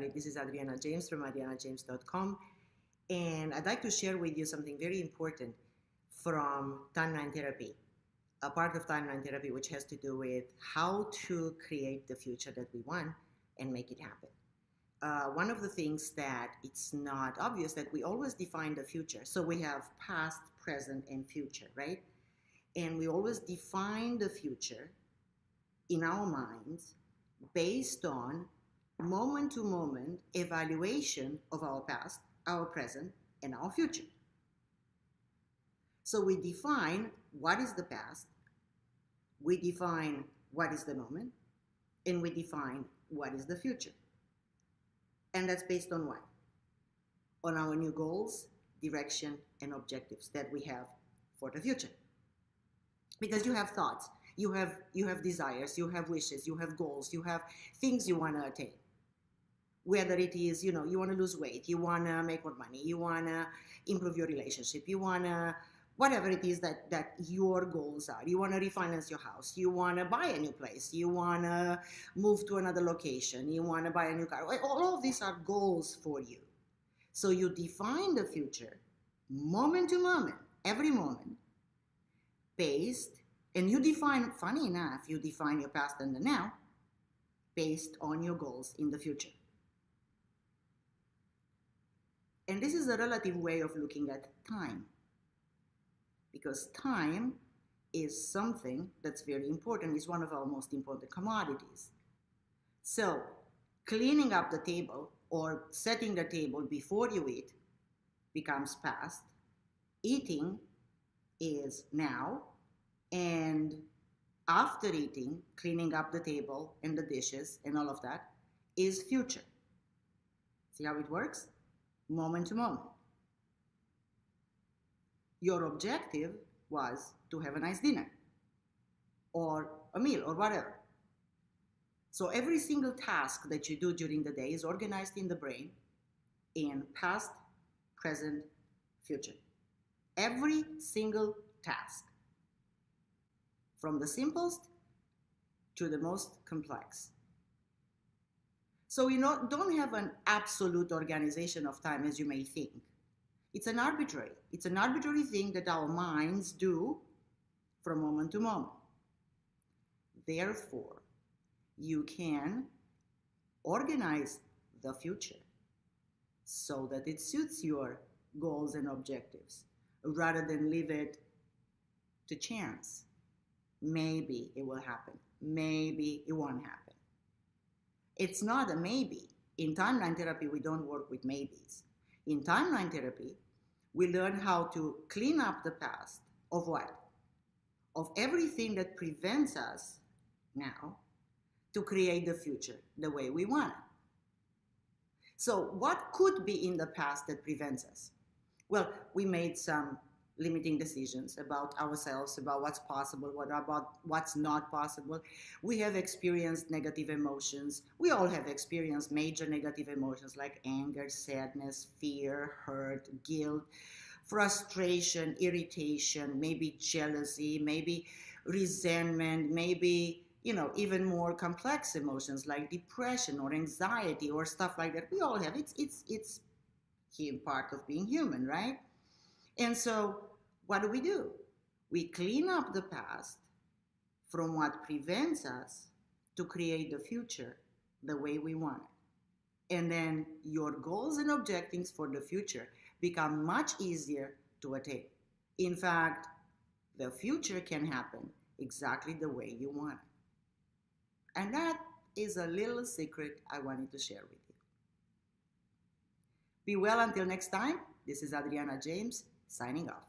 everybody. This is Adriana James from adrianajames.com, and I'd like to share with you something very important from timeline therapy, a part of timeline therapy which has to do with how to create the future that we want and make it happen. One of the things that it's not obvious that we always define the future. So we have past, present, and future, right? And we always define the future in our minds based on moment-to-moment evaluation of our past, our present, and our future. So we define what is the past, we define what is the moment, and we define what is the future. And that's based on what? On our new goals, direction, and objectives that we have for the future. Because you have thoughts, you have desires, you have wishes, you have goals, you have things you want to attain. Whether it is, you want to lose weight, you want to make more money, you want to improve your relationship, you want to, whatever it is that your goals are. You want to refinance your house, you want to buy a new place, you want to move to another location, you want to buy a new car. All of these are goals for you. So you define the future moment to moment, every moment, based, and you define, funny enough, you define your past and the now based on your goals in the future. And this is a relative way of looking at time, because time is something that's very important. It's one of our most important commodities. So cleaning up the table or setting the table before you eat becomes past. Eating is now. And after eating, cleaning up the table and the dishes and all of that is future. See how it works? Moment to moment. Your objective was to have a nice dinner or a meal or whatever. So every single task that you do during the day is organized in the brain in past, present, future. Every single task, from the simplest to the most complex. So you don't have an absolute organization of time as you may think. It's an arbitrary thing that our minds do from moment to moment. Therefore, you can organize the future so that it suits your goals and objectives rather than leave it to chance. Maybe it will happen. Maybe it won't happen. It's not a maybe. In timeline therapy, we don't work with maybes. In timeline therapy, we learn how to clean up the past of what? Of everything that prevents us now to create the future the way we want it. So what could be in the past that prevents us? Well, we made some limiting decisions about ourselves, about what's possible, about what's not possible. We have experienced negative emotions. We all have experienced major negative emotions like anger, sadness, fear, hurt, guilt, frustration, irritation, maybe jealousy, maybe resentment, maybe, even more complex emotions like depression or anxiety or stuff like that. We all have. It's part of being human, right? And so what do? We clean up the past from what prevents us to create the future the way we want it. And then your goals and objectives for the future become much easier to attain. In fact, the future can happen exactly the way you want it. And that is a little secret I wanted to share with you. Be well until next time. This is Adriana James, signing off.